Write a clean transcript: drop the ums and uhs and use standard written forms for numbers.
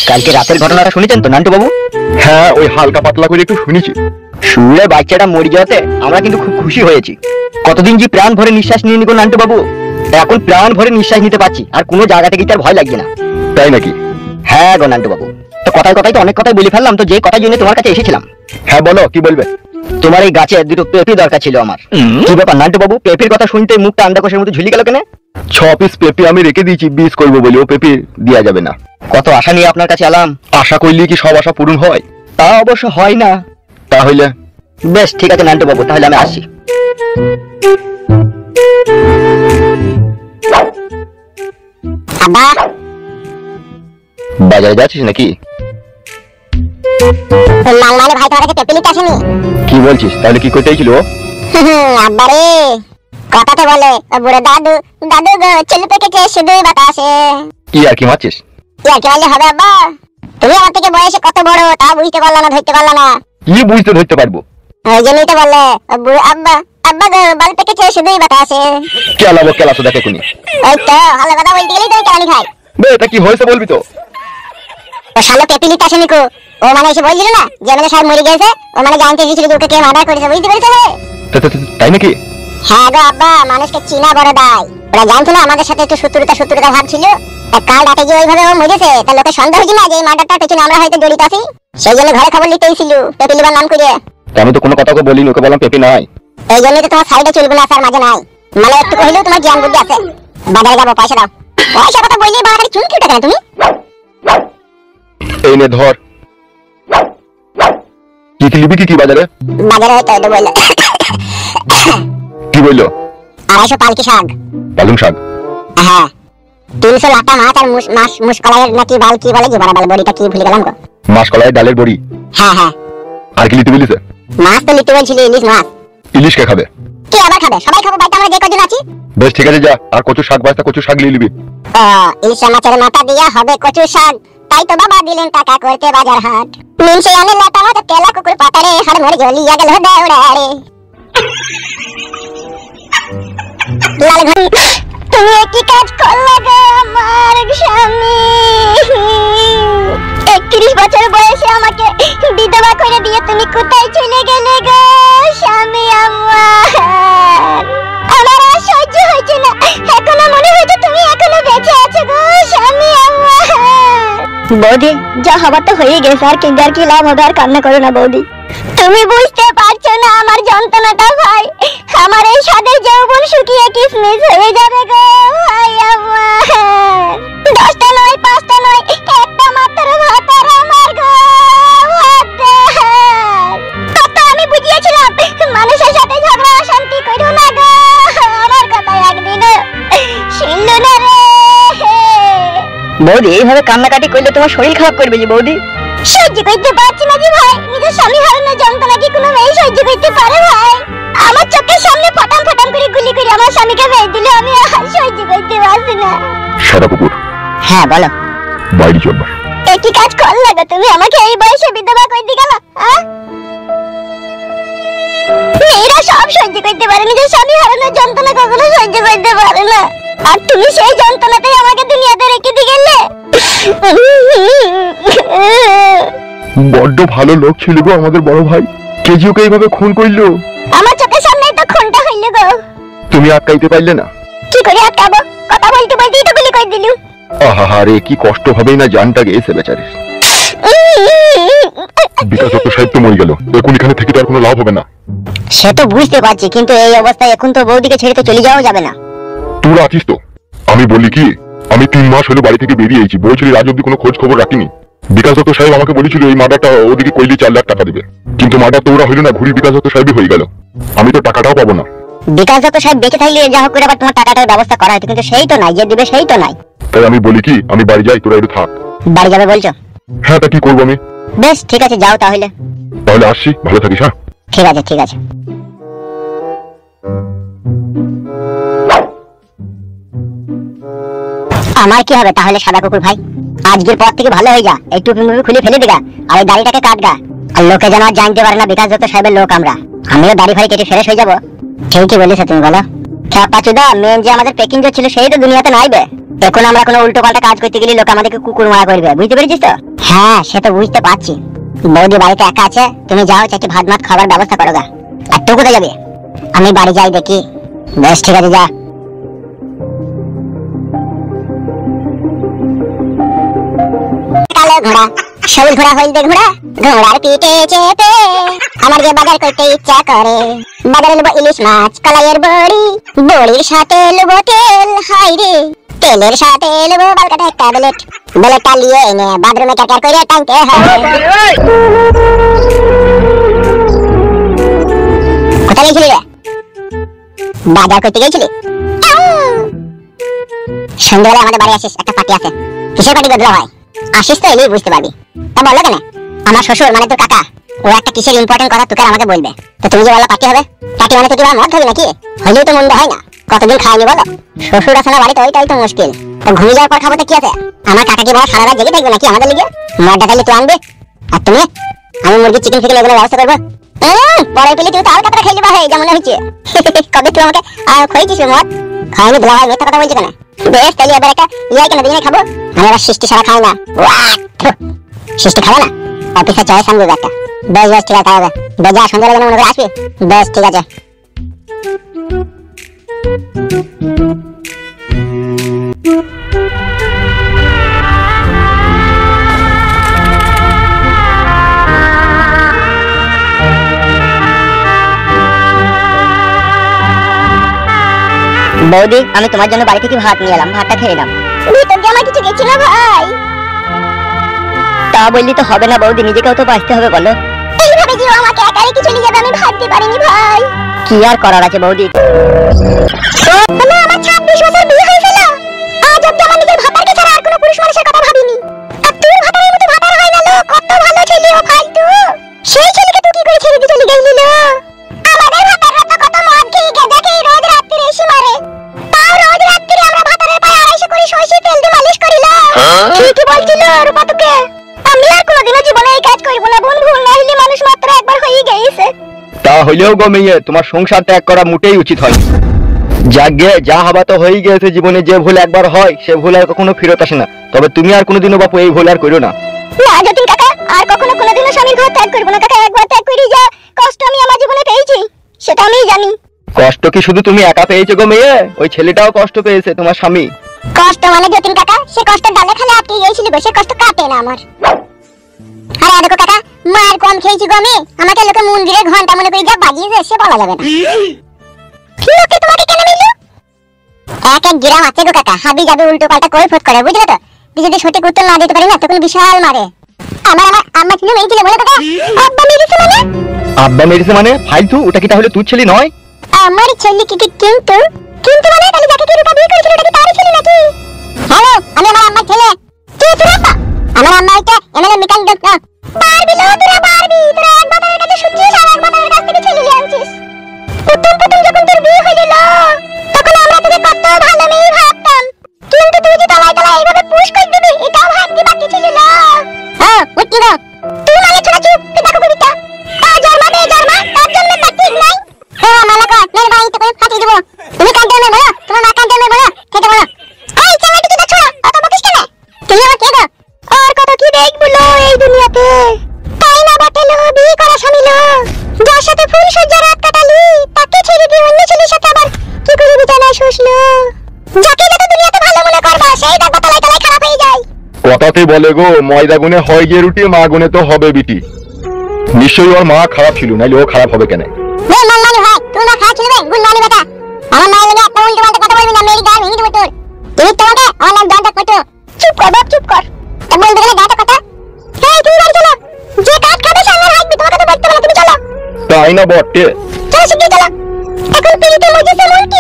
কালকে রাতের ঘটনাটা শুনেছেন তো নান্টু বাবু? হ্যাঁ, ওই হালকা পাতলা করে একটু শুনেছি। শুনে বাচ্চাটা মরে যাওয়াতে আমরা কিন্তু খুব খুশি হয়েছি। কতদিন যে প্রাণ ভরে নিঃশ্বাস নিয়ে নিগো নান্টু বাবু, এখন প্রাণ ভরে নিঃশ্বাস নিতে পারছি, আর কোনো জায়গা থেকে তার ভয় লাগছে না। তাই নাকি? হ্যাঁ গো নান্টু বাবু। তো কথায় কথায় তো অনেক কথাই বলে ফেললাম, তো যে কথার জন্য তোমার কাছে এসেছিলাম। হ্যাঁ বলো, কি বলবে? তোমার এই গাছে দুটো পেঁপে দরকার ছিল আমার। কি ব্যাপার নান্টু বাবু, পেঁপের কথা শুনতে মুখটা আন্ডাকোষের মতো ঝুলি গেল কেন? 6 পিস পেঁপে আমি রেখে দিয়েছি, 20 করবো বলে। ও পেঁপে দেওয়া যাবে না। কত আশা নিয়ে আপনার কাছে এলাম। আশা করলে কি সব আশা পূরণ হয়? তা অবশ্য হয় না। তাহলে বেশ ঠিক আছে নান্টু বাবু, তাহলে আমি আসি। বাজারে যাচ্ছিস নাকি? লালমালে ভাই তোমার কাছে পেঁপে নিতে আসেনি? কি বলছিস? তাহলে কি করতে চাইছিল? আব্বারে কথাতে বলে বুড়ো দাদু, দাদু গো ছেলে পেকেছে শুধু বাতাসে। কি আর কি মারছিস? কি বললে হবে আব্বা? তুমি আমার থেকে বয়সে কত বড় তা বুঝতে পারলা না, ধরতে পারলা না। কি বুঝতে ধরতে পারবো? ওই জন্যই তো বললে বুড়ো আব্বা, আব্বা গো বাল পেকেছে শুধু বাতাসে। কেলাবো কেলাসো দেখে কোনি। এই তো ভালো কথা বলতে গেলেই তো কেলানি খাই। বে এটা কি হয়েছে বলবি তো? ও শালা পেঁপে নিতে আসেনি কো? ও মানে এসে বলছিল না যে আমাদের সাহেব মরে গেছে, ও মানে জানতে চেয়েছিল যে ওকে কে মার্ডার করেছে, বুঝতে পেরেছো? তাই নাকি? হ্যাঁ গো আব্বা, মানুষকে চিনা বড় দায়। ওরা জানতো না আমাদের সাথে একটু শত্রুতা ভাব ছিল। কাল রাতে যে ওইভাবে ও মরেছে, তা লোকে সন্দেহ হচ্ছে না যে এই মার্ডারটার পেছনে আমরা হয়তো জড়িত আছি। সেই জন্য ঘরে খবর নিতে এসেছিল পেঁপে লিবার নাম করে। আমি তো কোনো কথা বলিনি, ওকে বললাম পেঁপে নাই। এই জন্যই তো তোমার সাইডে চলবে না, স্যার মাঝে নাই। মানে একটু কইলেও তোমার জ্ঞান বুদ্ধি আছে। বাজারে যাবো, পয়সা দাও। পয়সা কথা বললেই বাড়াতাড়ি চুল কেটে কেন তুমি? এই নে ধর। কি লিবি কি বাজারে? বাজারে হয়তো এটা বললে। কি বললো? 250 পালকি শাক। পালং শাক? হ্যাঁ। 300 লাটা মাছ আর মুসকলাইয়ের নাকি বাল কি বলে, যে বড় বাল বড়িটা কি ভুলে গেলাম গো। মাসকলাই ডালের বড়ি? হ্যাঁ হ্যাঁ। আর কি লিতে বলিস? মাছ তো লিতে বলছিলি, ইলিশ মাছ। ইলিশ কে খাবে? কি আবার খাবে? সবাই খাবো, বাইতে আমরা যে কজন আছি। বেশ ঠিক আছে, যা। আর কচু শাক বাস্তা, কচু শাক নিয়ে নিবি। ইলিশ মাছের মাথা দিয়া হবে কচু শাক, তাই তো বাবা দিলেন টাকা করতে বাজার হাট। মিনসে আনে লাটা মাছ কেলা কুকুর পাতারে, হাড় মরে জ্বলিয়া গেল দেওড়ারে। লাল ঘড়ি তুমি কি কাজ করলা গো আমার স্বামী? 31 বছর বয়সে আমাকে বিধবা করে দিয়ে তুমি কোথায় চলে গেলে গো স্বামী আমার? আমার আর সহ্য হচ্ছে না, এখনো মনে হচ্ছে তুমি এখনো বেঁচে আছো গো স্বামী আমার। বৌদি যা হবার তো হয়ে গেছে, আর কি লাভ হবে? আর কান্না করো না বৌদি। তুমি বুঝতে পারছো না আমার যন্ত্রণাটা ভাই। আমার এই সাদের যৌবন শুকিয়ে কিসমিস হয়ে যাবে গো ভাই আমার। 10টা নয় 5টা নয়, একটা মাত্র ভাতার আমার গো ভাতার। কত আমি বুঝিয়েছিলাম মানুষের সাথে ঝগড়া অশান্তি করো না গো, আমার কথা একদিনও শুনলো না রে। বৌদি এইভাবে কান্নাকাটি করলে তোমার শরীর খারাপ করবে যে বৌদি। সহ্য করতে পারছি না যে ভাই, নিজের স্বামী হারানোর যন্ত্রণা কি কোনো মেয়ে সহ্য করতে পারে ভাই? আমার চোখের সামনে ফটাম ফটাম করে গুলি করে আমার স্বামীকে মেরে দিলে আমি আর সহ্য করতে পারছি না। সাদা কুকুর। হ্যাঁ বলো। বাইরে চল। একই কাজ করলে গো তুমি, আমাকে এই বয়সে বিধবা করে দিয়ে গেল। মেয়েরা সব সহ্য করতে পারে, নিজের স্বামী হারানোর যন্ত্রণা কখনো সহ্য করতে পারে না। আর তুমি সেই যন্ত্রণাতেই আমাকে দুনিয়াতে রেখে দিয়ে গেলে। বড্ড ভালো লোক ছিল গো আমাদের বড় ভাই, কেজি ওকে এইভাবে খুন করলো। আমার চোখের সামনেই তো খুনটা হইল গো। তুমি আটকাইতে পারলে না? কি করে আটকাবো? কথা বলতে বলতেই তো গুলি করে দিলু। আহা রে, কি কষ্ট হবেই না জানটা গেছে বেচারির। বিকাশ দত্ত সাহেব তো মরে গেল, এখন এখানে থেকে তো আর কোনো লাভ হবে না। সে তো বুঝতে পারছি, কিন্তু এই অবস্থায় এখন তো বৌদিকে ছেড়ে তো চলে যাওয়া যাবে না। তোরা আছিস তো? আমি বলি কি, আমি 3 মাস হলো বাড়ি থেকে বেরিয়েছি, বলছিলি আজ অব্দি কোনো খোঁজ খবর রাখিনি। বিকাশ দত্ত সাহেব আমাকে বলেছিল এই মার্ডারটা ওদিকে কইলে 4 লাখ টাকা দিবে, কিন্তু মার্ডার তো ওরা হইল না, ঘুরি বিকাশ দত্ত সাহেবই হয়ে গেল। আমি তো টাকাটাও পাবো না। বিকাশ দত্ত সাহেব বেঁচে থাকলে যা হোক করে আবার তোমার টাকাটার ব্যবস্থা করা হয়তো, কিন্তু সেই তো নাই, যে দিবে সেই তো নাই। তাই আমি বলি কি, আমি বাড়ি যাই, তোরা একটু থাক। বাড়ি যাবে বলছো? হ্যাঁ, তা কি করবো আমি। বেশ ঠিক আছে, যাও তাহলে। তাহলে আসছি, ভালো থাকিস। হ্যাঁ ঠিক আছে ঠিক আছে। আমার কি হবে তাহলে সাদা কুকুর ভাই? আজকের পর থেকে ভালো হয়ে যা, এই টুপি মুপি খুলে ফেলে দিগা, আর এই দাড়িটাকে কাটগা, আর লোকে যেন আর জানতে পারে না বিকাশ দত্ত সাহেবের লোক আমরা। আমিও দাড়ি ফাড়ি কেটে ফ্রেশ হয়ে যাবো। ঠিকই বলেছো তুমি, বলো। খেপা চুদা, মেন যে আমাদের পেকিং ছিল সেই তো দুনিয়াতে নাইবে। এখন আমরা কোনো উল্টো পাল্টা কাজ করতে গেলে লোক আমাদেরকে কুকুর মারা করবে, বুঝতে পেরেছিস তো? হ্যাঁ সে তো বুঝতে পারছি। বৌদি বাড়িতে একা আছে, তুমি যাও চাচি ভাত মাত খাবার ব্যবস্থা করো গা। আর তুই কোথায় যাবি? আমি বাড়ি যাই দেখি। বেশ ঠিক আছে যা। কালো ঘোড়া সবুজ ঘোড়া হলদে ঘোড়া, ঘোড়ার পিঠে চেপে আমার যে বাজার করতে ইচ্ছা করে। বাজারে নেবো ইলিশ মাছ, কলাইয়ের বড়ি, বড়ির সাথে নেবো তেল, হাই রে তেলের সাথে নেবো বালকাটা একটা বেলেট, বেলেটটা নিয়ে এনে বাথরুমে ক্যাকার করে টানতে হবে। কোথায় গেছিলি রে? বাজার করতে গেছিলি? সন্ধ্যাবেলা আমাদের বাড়ি আসিস, একটা পার্টি আছে। কিসের পার্টি বদলা হয়? আসিস তো এলেই বুঝতে পারবি। তা বললো কেন? আমার শ্বশুর মানে তোর কাকা, ও একটা কিসের ইম্পর্টেন্ট কথা তোকে আমাকে বলবে। তো তুমি যে বললো পার্টি হবে, পার্টি মানে তো কি মদ হবে নাকি? হলেও তো মন্দ হয় না। কতদিন খাইনি বলো? শ্বশুর আছে না বাড়িতে, ওইটাই তো মুশকিল। তো ঘুমিয়ে যাওয়ার পর খাবো তো কি আছে? আমার কাকা কি বড় সারা রাত জেগে থাকবে নাকি আমাদের লিগে? মদটা খাইলে তুই আনবে আর তুমি, আমি মুরগি চিকেন ফিকেন এগুলো ব্যবস্থা করবো। পরে পেলে তুই তো আর কাতরা খাইলি বা হয়ে যেমন হয়েছে। কবে তুই আমাকে খাইছিস মদ? খাইনি বলা হয়, মিথ্যা কথা বলছি কেন? বেশ তাহলে এবার একটা ইয়াই কেন দিনে খাবো। আমি আবার সৃষ্টি ছাড়া খাই না। সৃষ্টি খাবো না? অফিসে চয়েস আনবো একটা। বেশ বেশ ঠিক আছে, হবে বেশ। যা সন্ধ্যাবেলা যেন মনে করে আসবি। বেশ ঠিক আছে। বৌদি আমি তোমার জন্য বাড়ি থেকে ভাত নিয়ে এলাম, ভাতটা খেয়ে নাও। ভিতর দিয়ে আমার কিছু গেছিল ভাই? তা বললি তো হবে না বৌদি, নিজেকেও তো বাঁচতে হবে বলো। এইভাবে যে আমাকে একা রেখে চলে যাবে আমি ভাবতে পারিনি ভাই। কি আর করার আছে বৌদি? আমার 26 বছর বিয়ে হয়ে গেল, আজ অব্দি আমার নিজের ভাতারকে ছাড়া আর কোনো পুরুষ মানুষের কথা ভাবিনি। আর তোর ভাতারের মতো ভাতার হয় না লো, কত ভালো ছেলে ও ফালতু। সেই ছেলেকে তুই কি করে ছেড়ে দিয়ে চলে গেলি লো? আমাদের ভাতাররা তো কত মদ খেয়ে গেঁজা খেয়ে রোজ রাত্রিরে এসে মারে। তাও রোজ রাত্রিরে আমরা ভাতারের পায়ে 250 করে সরষে তেল দিয়ে মালিশ করিলাম। ঠিকই বলছিল রূপা তোকে। আমি আর কোনোদিনও জীবনে এই কাজ করব না বোন, ভুল না হলে মানুষ মাত্র একবার হয়ে গেছে। তা হইলেও গো মেয়ে, তোমার সংসার ত্যাগ করা মোটেই উচিত হয়নি। যাগে যা হবা তো হয়ে গেছে জীবনে। যে ভুল একবার হয় সে ভুল আর কখনো ফেরত আসে না। তবে তুমি আর কোনোদিনও বাপু এই ভুল আর করো না। না যতীন কাকা, আর কখনো কোনোদিনও স্বামীর ঘর ত্যাগ করবো না কাকা। একবার ত্যাগ করি যা কষ্ট আমি আমার জীবনে পেয়েছি সেটা আমি জানি। কষ্ট কি শুধু তুমি একা পেয়েছো গো মেয়ে? ওই ছেলেটাও কষ্ট পেয়েছে, তোমার স্বামী। কষ্ট মানে যতীন কাকা, সে কষ্ট ডালে খালে আটকে গিয়েছিল গো, সে কষ্ট কাটে না আমার। আরে দেখো কাকা, মার কম খেয়েছি গো আমি। আমাকে লোকে মন্দিরে ঘন্টা মনে করে যা বাজিয়েছে সে বলা যাবে না। লোকে তোমাকে কেন মিলল? এক এক গ্রাম আছে গো কাকা, হাবি যাবে উল্টো পাল্টা করে ফোট করে, বুঝলে তো? যদি সঠিক উত্তর না দিতে পারি না তখন বিশাল মারে। আমার আম্মা ছিল মেরেছিল বলে কাকা? আব্বা মেরেছে মানে? আব্বা মেরেছে মানে? ফালতু, ওটা কি তাহলে তুই ছেলে নয়? আমার ছেলে কি কিন্তু কিন্তু মানে তাহলে যাকে কি রূপা বিয়ে করেছিল ওটা কি তার ছেলে নাকি? হ্যালো, আমি আমার আম্মার ছেলে। কে তোর আব্বা? আমার আম্মা এটা এমএলএ মিকান ডক্টর। পারবি লো তোরা, পারবি তোরা। এক বাতারের কাছে শুনছিস আর এক বাতারের কাছ থেকে ছেলে নিয়ে আনছিস। প্রথম যখন তোর বিয়ে হইল তখন আমরা তোকে কত ভালো মেয়ে ভাবতাম, কিন্তু তুই যে তলায় তলায় এইভাবে পুশ করে দিবি এটাও ভাবতে বাকি ছিল না। হ্যাঁ উঠি গো তুই মানে ছোড়া চুপ পিতা কবিতা। জন্মা দে জন্মা, তার জন্য তা ঠিক নাই। হ্যাঁ মালাকা মেরে বাড়িতে করে ফাটিয়ে দেবো। তুমি কাঁদতে নেই বলো, তোমার মা কাঁদতে নেই বলো, খেতে বলো। এই চালাটি তো ছোড়া, অত বকিস কেন? তুমি আমার কে গো? আর কত কি দেখবো লো এই দুনিয়াতে। তাই না বটে লো, বিয়ে করা স্বামী লো, যার সাথে ফুল সজ্জা রাত কাটালি তাকে ছেড়ে দিয়ে অন্য ছেলের সাথে আবার কি করে বিছানায় শুষলো। যাকে যত দুনিয়াতে ভালো মনে করবা সেই দেখবা তলায় তলায় খারাপ হয়ে যায়। কথাতে বলে গো, ময়দা গুনে হয় গিয়ে রুটি, মা গুনে তো হবে বিটি। নিশ্চয়ই ওর মা খারাপ ছিল, নাইলে ও খারাপ হবে কেন? বে মানমানি ভাই, তুই না খারাপ ছিল বে গুণমানি বেটা। আমার মায়ের লাগে একটা উল্টো পাল্টা কথা বলবি না, মেরি গাল ভেঙে দেবো তোর। তুমি তোমাকে আমার নাম দন্ডক করতো। চুপ কর বাপ চুপ কর। তা বলতে গেলে গাটা কথা। এই তুমি বাড়ি চলো, যে কাজ খাবে সামনে রাখবি, তোমাকে তো বলতে বলে তুমি চলো। তাই না বটে? চলো শিগগির চলো। এখন পিড়িতে মজেছে মন কি